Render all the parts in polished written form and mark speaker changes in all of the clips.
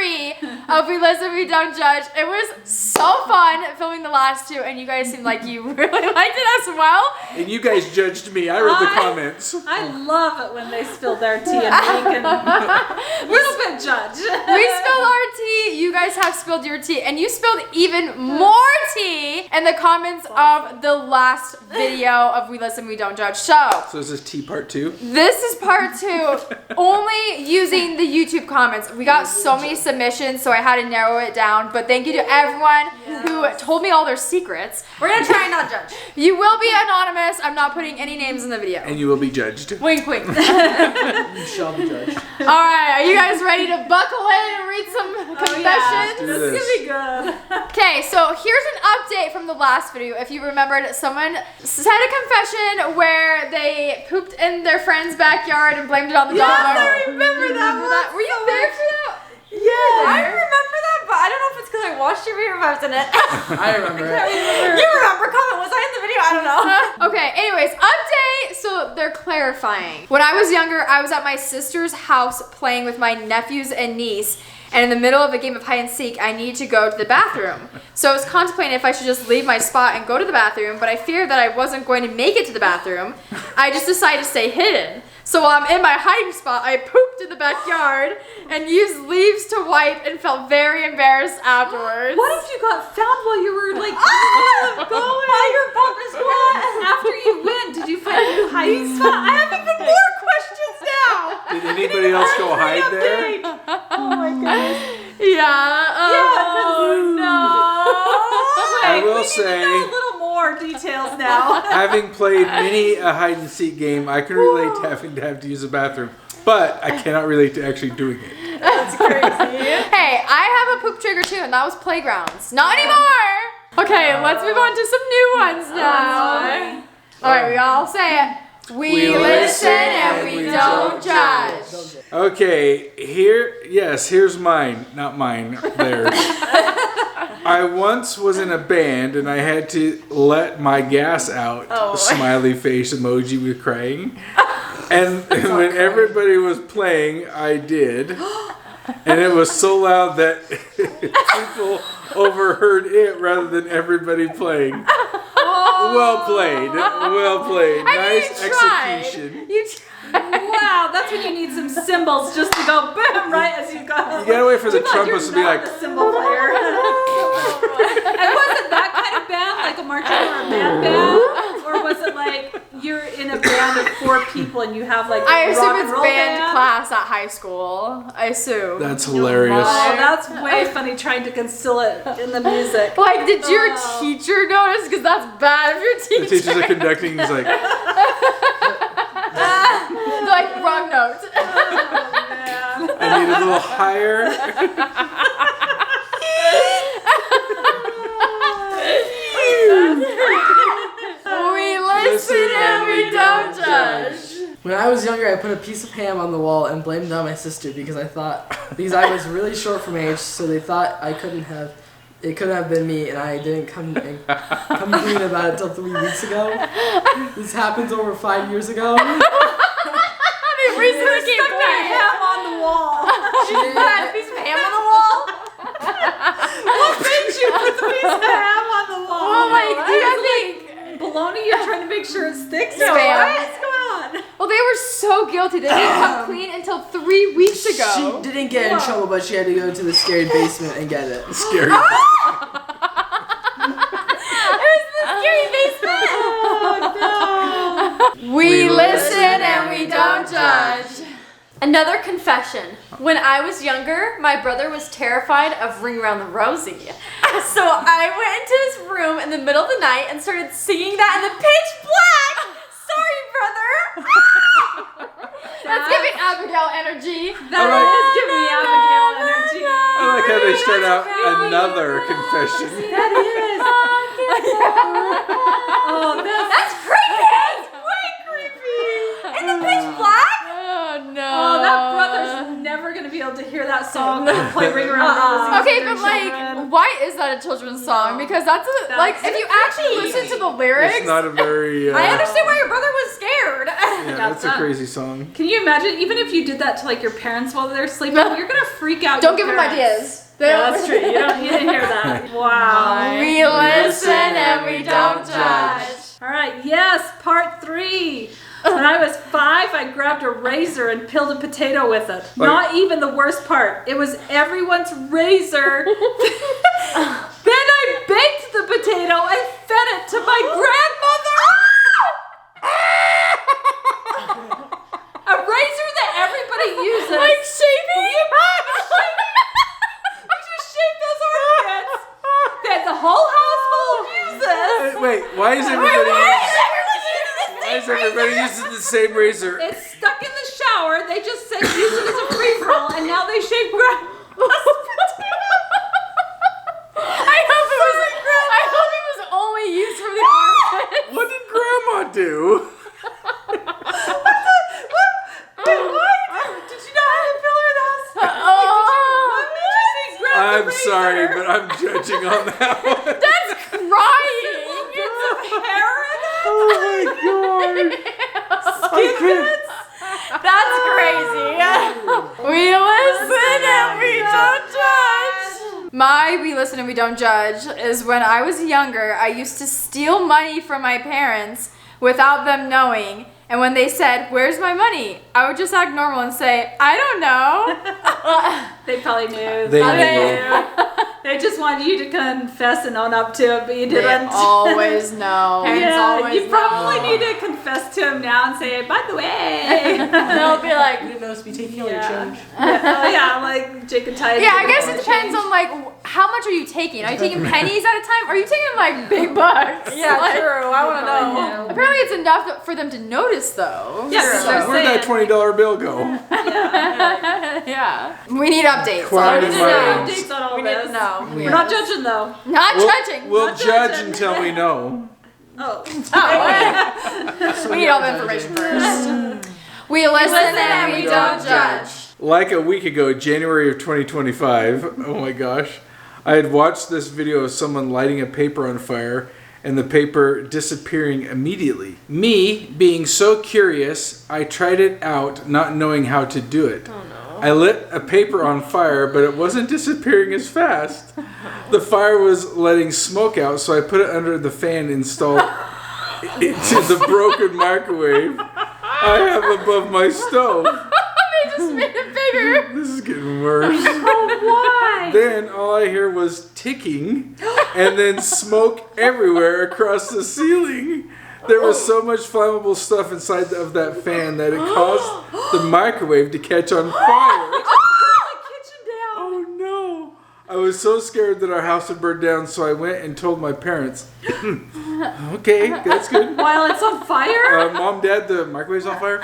Speaker 1: 3 of We Listen, We Don't Judge. It was so fun filming the last 2, and you guys seemed like you really liked it as well.
Speaker 2: And you guys judged me. I read the comments.
Speaker 3: I love it when they spill their tea and we can a little bit judge.
Speaker 1: We spilled our tea. You guys have spilled your tea, and you spilled even more tea in the comments of the last video of We Listen, We Don't Judge. So
Speaker 2: is this tea part 2?
Speaker 1: This is part 2, only using the YouTube comments. We got so many submissions, so I had to narrow it down. But thank you to everyone who told me all their secrets.
Speaker 4: We're gonna try and not judge.
Speaker 1: You will be anonymous. I'm not putting any names in the video.
Speaker 2: And you will be judged.
Speaker 1: Wink, wink.
Speaker 5: You shall be judged.
Speaker 1: All right, are you guys ready to buckle in and read some confessions?
Speaker 2: Let's do
Speaker 3: This
Speaker 2: this.
Speaker 3: is gonna be good.
Speaker 1: Okay, so here's an update from the last video. If you remembered, someone said a confession where they pooped in their friend's backyard and blamed it on the dog.
Speaker 4: I remember that.
Speaker 1: Were you there for that?
Speaker 4: Yeah, I remember that, but I don't know if it's because I watched your video or if I was in it.
Speaker 5: I remember it.
Speaker 4: You remember? Comment. Was I in the video? I don't know.
Speaker 1: Okay, anyways, update. So they're clarifying. When I was younger, I was at my sister's house playing with my nephews and niece. And in the middle of a game of hide and seek, I needed to go to the bathroom. So I was contemplating if I should just leave my spot and go to the bathroom, but I feared that I wasn't going to make it to the bathroom. I just decided to stay hidden. So while I'm in my hiding spot, I pooped in the backyard and used leaves to wipe and felt very embarrassed afterwards.
Speaker 3: What if you got found while you were like going
Speaker 4: By your papa squad.
Speaker 3: after you win? Did you find a new hiding spot? I have even more questions now.
Speaker 2: Did anybody else go hide there?
Speaker 3: Oh my goodness.
Speaker 1: Yeah. Oh, no.
Speaker 2: I will
Speaker 3: we need to
Speaker 2: say,
Speaker 3: know a little more details now.
Speaker 2: having played many a hide and seek game, I can relate to having to have to use a bathroom, but I cannot relate to actually doing it.
Speaker 4: That's crazy.
Speaker 1: Hey, I have a poop trigger too, and that was playgrounds. Not anymore. Okay, let's move on to some new ones now. All right, we all say it. We listen and we don't judge.
Speaker 2: Okay, here's mine. Not mine, theirs. I once was in a band and I had to let my gas out. Smiley face emoji with crying. And when everybody was playing, I did. And it was so loud that people overheard it rather than everybody playing. Well played. Well played. Nice execution.
Speaker 1: You
Speaker 3: Wow, that's when you need some cymbals just to go boom right as you go.
Speaker 2: You gotta wait for the trumpets to be like.
Speaker 3: The cymbal player. And was it that kind of band, like a marching or a band, or was it like you're in a band of 4 people and you have like
Speaker 1: I
Speaker 3: a
Speaker 1: assume
Speaker 3: rock and
Speaker 1: it's
Speaker 3: roll
Speaker 1: band class at high school. I assume.
Speaker 2: That's hilarious.
Speaker 3: Oh, that's way funny trying to conceal it in the music.
Speaker 1: Like, did your teacher notice? Because that's bad if your teacher.
Speaker 2: The teachers are conducting. He's like,
Speaker 1: like, wrong note.
Speaker 2: I need a little higher.
Speaker 1: We listen and we don't judge.
Speaker 5: When I was younger, I put a piece of ham on the wall and blamed it on my sister because I was really short from age, so they thought it couldn't have been me, and I didn't come clean about it until 3 weeks ago. This happens over 5 years ago.
Speaker 1: They recently came clean.
Speaker 3: Ham on the wall.
Speaker 5: She didn't-
Speaker 4: Put a piece of ham on the wall.
Speaker 3: What made you put the piece of ham on the wall?
Speaker 1: Oh my, you guys think?
Speaker 3: Bologna, you're trying to make sure it sticks?
Speaker 1: Spam.
Speaker 3: What's going on?
Speaker 1: Well, they were so guilty. They didn't come clean until 3 weeks ago.
Speaker 5: She didn't get in trouble, but she had to go to the scary basement and get it.
Speaker 2: Scary.
Speaker 1: It was the scary basement.
Speaker 3: Oh,
Speaker 1: We listen and we don't judge.
Speaker 4: Another confession. When I was younger, my brother was terrified of Ring Around the Rosie. So I went into his room in the middle of the night and started singing that in the pitch black. Sorry, brother.
Speaker 1: That's giving Abigail energy.
Speaker 3: That is giving me Abigail energy.
Speaker 2: I like how they start out another confession.
Speaker 3: That is. Oh,
Speaker 4: That's creepy. That's way creepy. In the pitch black?
Speaker 1: Oh no.
Speaker 3: Oh, that brother's never gonna be able to hear that song play Ring Around the Rosie.
Speaker 1: Okay, but like, why is that a children's song? Because that's like, if you actually listen to the lyrics.
Speaker 2: It's not a very.
Speaker 4: I understand why your brother was scared.
Speaker 3: Yeah, Yeah,
Speaker 2: That's a crazy song.
Speaker 3: Can you imagine, even if you did that to like your parents while they're sleeping, you're gonna freak out.
Speaker 1: Don't
Speaker 3: your
Speaker 1: give them
Speaker 3: parents.
Speaker 1: ideas.
Speaker 3: Yeah, that's true. You don't need to hear that. Wow.
Speaker 1: We listen and we don't judge.
Speaker 3: All right, yes, part 3. When I was 5, I grabbed a razor and peeled a potato with it. Not even the worst part. It was everyone's razor. Then I baked the potato and fed it to my grandmother. A razor that everybody uses.
Speaker 1: Like shaving?
Speaker 3: We just shave those armpits that the whole household uses.
Speaker 2: Wait, why is everybody using the same razor?
Speaker 3: It's stuck in the shower. They just said use it as a free-for-all, and now they shave grandma's
Speaker 1: I hope it was only used for the armpits.
Speaker 2: What did Grandma do?
Speaker 3: Did you not have a pillar in the house?
Speaker 2: I'm sorry, but I'm judging on that one.
Speaker 1: That's crying.
Speaker 3: Bits of hair in it?
Speaker 2: Oh my god.
Speaker 3: Skin bits?
Speaker 1: That's crazy. We listen and we don't judge. My we listen and we don't judge is when I was younger, I used to steal money from my parents without them knowing. And when they said, "Where's my money?" I would just act normal and say, "I don't know."
Speaker 3: They probably knew.
Speaker 2: They knew.
Speaker 3: They just wanted you to confess and own up to it, but you
Speaker 1: They
Speaker 3: didn't.
Speaker 1: always know. Parents always
Speaker 3: you probably
Speaker 1: know.
Speaker 3: need to confess to him now and say, by the way.
Speaker 1: They'll be like,
Speaker 5: You didn't know to be taking all your
Speaker 3: Yeah.
Speaker 5: change.
Speaker 3: Yeah, like Jake and Ty.
Speaker 1: yeah, I guess it depends on like how much are you taking? Are you taking pennies at a time? Or are you taking like big bucks?
Speaker 4: Yeah,
Speaker 1: Like,
Speaker 4: true. I want to know.
Speaker 1: Apparently it's enough for them to notice though.
Speaker 3: Yeah,
Speaker 1: So-
Speaker 3: so-
Speaker 2: Where'd that $20 bill go?
Speaker 1: yeah. We need updates.
Speaker 2: Quiet
Speaker 3: We
Speaker 2: in
Speaker 3: need
Speaker 2: my
Speaker 3: to know
Speaker 2: room.
Speaker 3: updates on all
Speaker 4: We
Speaker 3: this.
Speaker 4: need to know.
Speaker 3: We're not judging though.
Speaker 1: Not judging.
Speaker 2: We'll
Speaker 3: Not
Speaker 2: judge
Speaker 3: judging.
Speaker 2: until we know.
Speaker 3: Oh.
Speaker 1: We need all the information first. We listen and we don't judge.
Speaker 2: Like a week ago, January of 2025, oh my gosh, I had watched this video of someone lighting a paper on fire and the paper disappearing immediately. Me, being so curious, I tried it out, not knowing how to do it.
Speaker 4: Oh no.
Speaker 2: I lit a paper on fire, but it wasn't disappearing as fast. The fire was letting smoke out, so I put it under the fan installed into the broken microwave I have above my stove.
Speaker 1: They just made it bigger.
Speaker 2: This is getting worse.
Speaker 3: Why?
Speaker 2: Then all I hear was ticking and then smoke everywhere across the ceiling. There was so much flammable stuff inside of that fan that it caused the microwave to catch on fire. Oh no! I was so scared that our house would burn down, so I went and told my parents. Okay, that's good.
Speaker 3: While it's on fire?
Speaker 2: Mom, Dad, the microwave's on fire.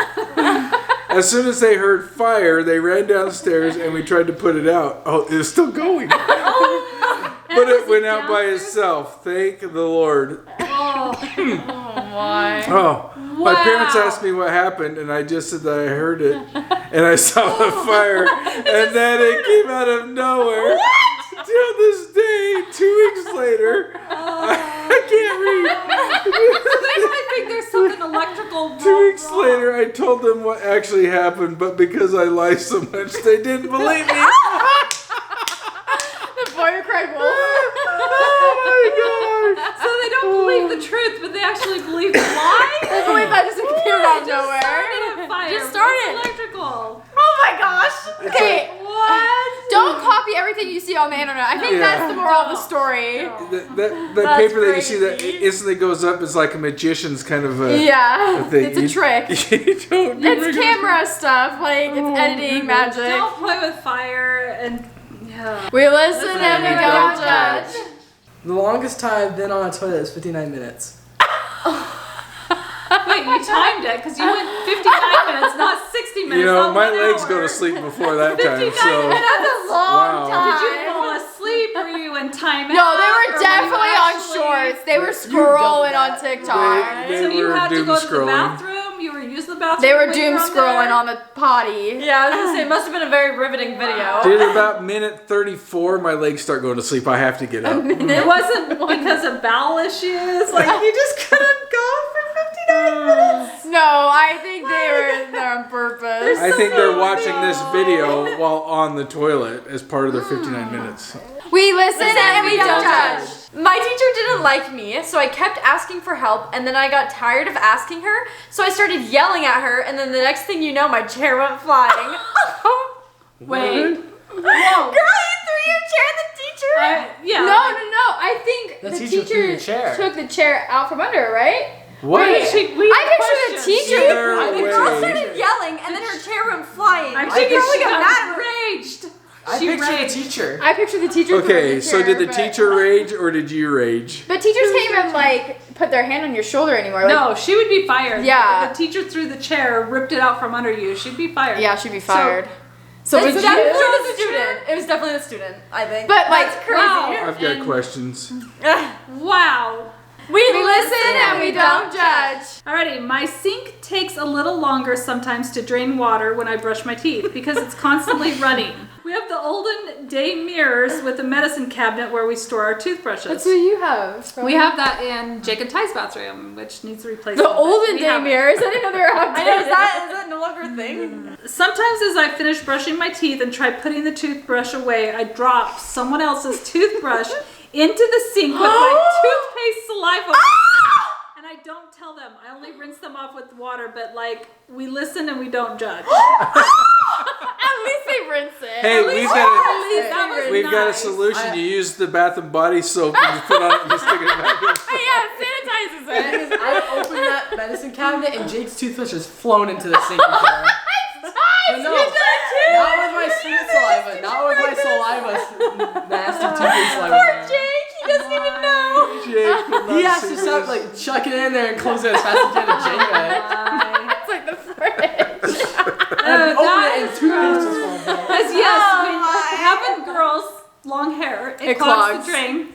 Speaker 2: As soon as they heard fire, they ran downstairs and we tried to put it out. Oh, it was still going. But it went out by itself. Thank the Lord.
Speaker 1: Why?
Speaker 2: Oh, my parents asked me what happened, and I just said that I heard it, and I saw the fire, and then it came out of nowhere. Till this day, 2 weeks later, I can't read.
Speaker 3: I think there's something electrical
Speaker 2: 2 weeks later, I told them what actually happened, but because I lie so much, they didn't believe me.
Speaker 1: The boy who cried wolf.
Speaker 2: Oh my god!
Speaker 3: So they don't believe the truth, but they actually believe the lie?
Speaker 1: I believe that just appeared out of
Speaker 3: Just
Speaker 1: nowhere.
Speaker 3: started a fire.
Speaker 1: Just started.
Speaker 3: It's electrical.
Speaker 1: Oh my gosh. Okay.
Speaker 3: What?
Speaker 1: Don't copy everything you see on the internet. I think
Speaker 2: Yeah.
Speaker 1: that's the moral of the story.
Speaker 2: That
Speaker 1: That's
Speaker 2: paper that you see that
Speaker 1: crazy.
Speaker 2: instantly goes up is like a magician's kind of a
Speaker 1: Yeah.
Speaker 2: thing.
Speaker 1: It's a trick.
Speaker 2: You don't do
Speaker 1: It's
Speaker 2: regular-
Speaker 1: camera stuff. Like, it's editing magic.
Speaker 3: Don't play with fire and yeah.
Speaker 1: We listen and we don't judge.
Speaker 5: The longest time I've been on a toilet is 59 minutes.
Speaker 3: Wait, you timed it because you went 59 minutes, not 60 minutes.
Speaker 2: You know,
Speaker 3: not
Speaker 2: my
Speaker 3: 1
Speaker 2: legs
Speaker 3: hour.
Speaker 2: go to sleep before that time,
Speaker 3: 59
Speaker 2: so.
Speaker 3: That's a
Speaker 2: Wow.
Speaker 3: long time. Did you fall asleep? Were you in timeout?
Speaker 1: No, they
Speaker 3: or
Speaker 1: were
Speaker 3: you
Speaker 1: definitely on
Speaker 3: actually-
Speaker 1: shorts. They were
Speaker 5: doubled
Speaker 1: scrolling on
Speaker 5: that.
Speaker 1: TikTok.
Speaker 2: They
Speaker 3: So you
Speaker 2: were
Speaker 3: had to
Speaker 2: doom
Speaker 3: go to the
Speaker 2: scrolling.
Speaker 3: bathroom? You were using the bathroom?
Speaker 1: They were
Speaker 3: when you
Speaker 1: doom
Speaker 3: were
Speaker 1: scrolling
Speaker 3: there?
Speaker 1: on the potty.
Speaker 4: Yeah, I was gonna say it must have been a very riveting video.
Speaker 2: Dude, about minute 34, my legs start going to sleep. I have to get up.
Speaker 3: It wasn't because of bowel issues. Like you just couldn't go for 59 minutes.
Speaker 1: No, I think they were on purpose.
Speaker 2: I think they're watching this video while on the toilet as part of their 59 minutes.
Speaker 1: We listen and we don't judge.
Speaker 4: My teacher didn't like me, so I kept asking for help, and then I got tired of asking her, so I started yelling at her, and then the next thing you know, my chair went flying.
Speaker 3: Wait.
Speaker 4: Whoa. Girl, you threw your chair at the teacher?
Speaker 3: Yeah.
Speaker 1: No. I think
Speaker 5: The
Speaker 1: the
Speaker 5: teacher threw
Speaker 1: teacher
Speaker 5: the chair.
Speaker 1: took the chair out from under her, right?
Speaker 2: What?
Speaker 1: I picture the teacher.
Speaker 2: Either
Speaker 4: The girl
Speaker 2: way.
Speaker 4: started yelling, and then her chair went flying.
Speaker 3: I'm
Speaker 4: She
Speaker 3: thinking
Speaker 4: probably
Speaker 3: she
Speaker 4: got
Speaker 3: got
Speaker 4: mad.
Speaker 3: enraged.
Speaker 5: I
Speaker 3: She
Speaker 5: picture the
Speaker 3: raged.
Speaker 5: teacher.
Speaker 1: I picture the teacher.
Speaker 2: Okay,
Speaker 1: throwing the
Speaker 2: so
Speaker 1: chair,
Speaker 2: did the
Speaker 1: but-
Speaker 2: teacher rage or did you rage?
Speaker 1: But teachers can't even like put their hand on your shoulder anymore. Like,
Speaker 3: No, she would be fired.
Speaker 1: Yeah.
Speaker 3: If the teacher threw the chair, ripped it out from under you, she'd be fired.
Speaker 1: Yeah, she'd be fired. So
Speaker 4: It's
Speaker 1: was
Speaker 4: definitely
Speaker 1: it?
Speaker 4: the student. It was definitely the student, I think.
Speaker 1: But like,
Speaker 4: That's crazy.
Speaker 3: Wow.
Speaker 2: I've got
Speaker 3: And-
Speaker 2: questions.
Speaker 3: Wow.
Speaker 4: We
Speaker 1: listen and we don't judge.
Speaker 3: Alrighty, my sink takes a little longer sometimes to drain water when I brush my teeth because it's constantly running. We have the olden day mirrors with a medicine cabinet where we store our toothbrushes.
Speaker 1: That's what you have.
Speaker 3: We have that in Jake and Ty's bathroom, which needs replacement.
Speaker 1: the olden
Speaker 3: We
Speaker 1: day
Speaker 3: have it.
Speaker 1: mirrors. I didn't know they were outdated.
Speaker 4: I know, is that no longer a thing?
Speaker 3: Sometimes as I finish brushing my teeth and try putting the toothbrush away, I drop someone else's toothbrush into the sink with my toothpaste saliva. And I don't tell them. I only rinse them off with water, but like, we listen and we don't judge.
Speaker 1: At least they rinse it.
Speaker 2: Hey, we've got
Speaker 3: That was
Speaker 2: we've got a
Speaker 3: nice.
Speaker 2: solution. You use the Bath and Body soap and you put on it and you stick it back in.
Speaker 1: Yeah, sanitizes it.
Speaker 5: Because I opened that medicine cabinet and Jake's toothbrush has flown into the sink before. But no, not with my sweet saliva. Not with my saliva. Nasty toothpaste saliva.
Speaker 4: Poor Jake, he doesn't even know.
Speaker 2: Jake will not
Speaker 5: He has
Speaker 2: see
Speaker 5: to stop,
Speaker 2: this.
Speaker 5: like, chuck it in there and close it as fast as he can to Jake it.
Speaker 1: It's like the fridge.
Speaker 5: And open
Speaker 3: that
Speaker 5: it and
Speaker 3: is
Speaker 5: toothpaste just falls out.
Speaker 3: Because yes, when having girls long hair, it clogs the drain.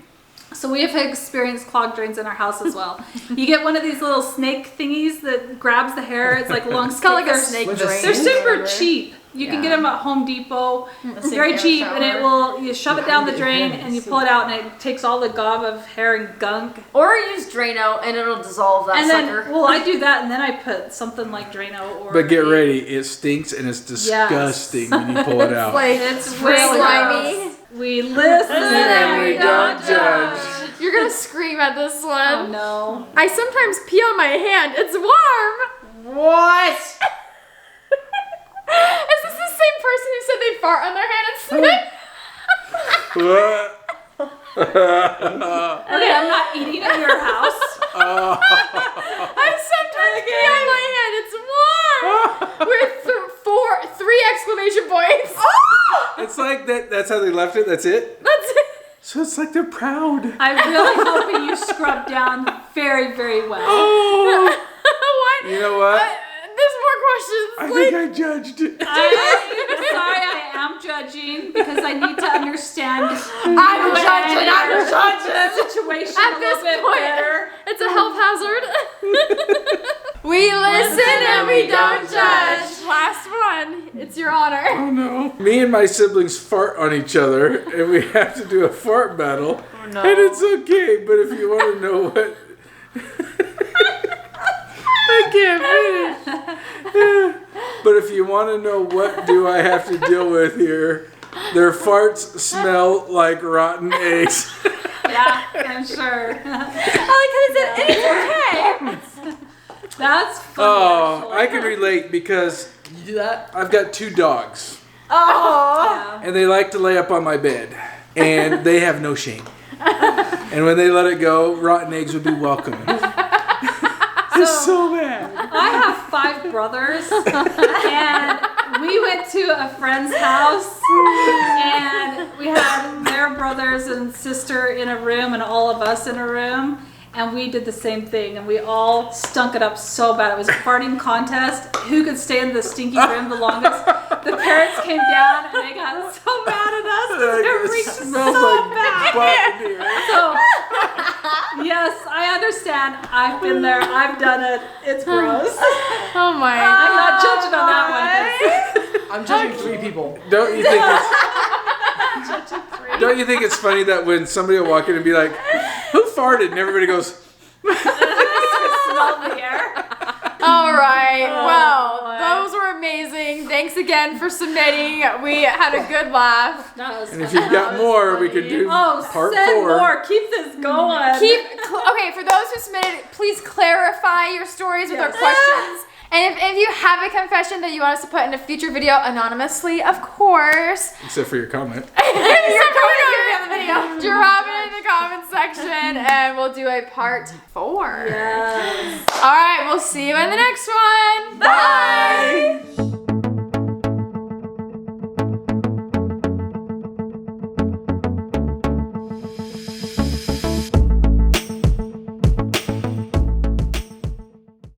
Speaker 3: So we have experienced clogged drains in our house as well. You get one of these little snake thingies that grabs the hair. It's like a long
Speaker 1: It's kind of like a
Speaker 3: stick.
Speaker 1: snake
Speaker 5: With a
Speaker 1: drain.
Speaker 3: They're super
Speaker 1: Whatever.
Speaker 3: cheap. You can get them at Home Depot. It's
Speaker 4: sink
Speaker 3: very
Speaker 4: and a
Speaker 3: cheap, and it
Speaker 4: shower.
Speaker 3: will, you shove it down the drain and you pull it out, and it takes all the gob of hair and gunk.
Speaker 4: Or use Drano and it'll dissolve that
Speaker 3: And
Speaker 4: sucker.
Speaker 3: then, well, I do that, and then I put something like Drano or.
Speaker 2: But get ready, it stinks and it's disgusting when you pull it out.
Speaker 1: Like
Speaker 3: It's
Speaker 1: really
Speaker 3: really
Speaker 1: slimy.
Speaker 3: gross. We listen
Speaker 2: and we don't judge.
Speaker 1: You're gonna scream at this one.
Speaker 3: Oh no.
Speaker 1: I sometimes pee on my hand. It's warm.
Speaker 5: What?
Speaker 1: Is this the same person who said they fart on their hand and sniff?
Speaker 3: Okay, I'm not eating at your house.
Speaker 1: I sometimes pee on my hand. It's warm. With three exclamation points.
Speaker 2: It's like that. That's how they left it. That's it.
Speaker 1: That's it.
Speaker 2: So it's like they're proud.
Speaker 3: I'm really hoping you scrub down very, very well.
Speaker 1: What?
Speaker 2: You know what?
Speaker 1: There's more questions.
Speaker 2: I think I judged it.
Speaker 3: I'm sorry, I am judging because I need to understand
Speaker 1: I'm judging.
Speaker 3: the situation
Speaker 1: At
Speaker 3: a
Speaker 1: this
Speaker 3: little bit
Speaker 1: point,
Speaker 3: better.
Speaker 1: it's a health hazard. We listen and we don't judge. Last one. It's your honor.
Speaker 2: Oh no. Me and my siblings fart on each other and we have to do a fart battle.
Speaker 4: Oh, no.
Speaker 2: And it's okay, but if you want to know what. I can't finish. But if you want to know what do I have to deal with here, their farts smell like rotten eggs.
Speaker 3: Yeah, I'm sure.
Speaker 4: I like how they said, and it's okay.
Speaker 3: That's funny.
Speaker 2: Oh, I
Speaker 3: actually.
Speaker 2: can relate because
Speaker 5: You do that?
Speaker 2: I've got 2 dogs
Speaker 4: Oh.
Speaker 3: Yeah.
Speaker 2: and they like to lay up on my bed and they have no shame. And when they let it go, rotten eggs would be welcome. It's so bad.
Speaker 3: I have 5 brothers, and we went to a friend's house, and we had their brothers and sister in a room, and all of us in a room, and we did the same thing, and we all stunk it up so bad. It was a farting contest. Who could stay in the stinky room the longest? The parents came down, and they got so mad at us because it
Speaker 2: It
Speaker 3: reeked
Speaker 2: smells
Speaker 3: so
Speaker 2: like
Speaker 3: bad.
Speaker 2: butt in here.
Speaker 3: So, yes, I understand. I've been there. I've done it. It's gross.
Speaker 1: Oh my.
Speaker 3: I'm not judging on that one.
Speaker 5: I'm judging 3 people.
Speaker 2: Don't you think it's funny that when somebody will walk in and be like, "Who farted?" and everybody goes,
Speaker 3: Smell the air.
Speaker 1: All right. Well, those were again for submitting. We had a good laugh.
Speaker 2: And if you've got more, we could do part
Speaker 3: send
Speaker 2: 4.
Speaker 3: more. Keep this going.
Speaker 1: Okay, for those who submitted, please clarify your stories with our questions. And if you have a confession that you want us to put in a future video anonymously, of course.
Speaker 2: Except for your comment.
Speaker 1: Drop it in the comment section and we'll do a part 4.
Speaker 3: Yes.
Speaker 1: All right, we'll see you in the next one. Bye.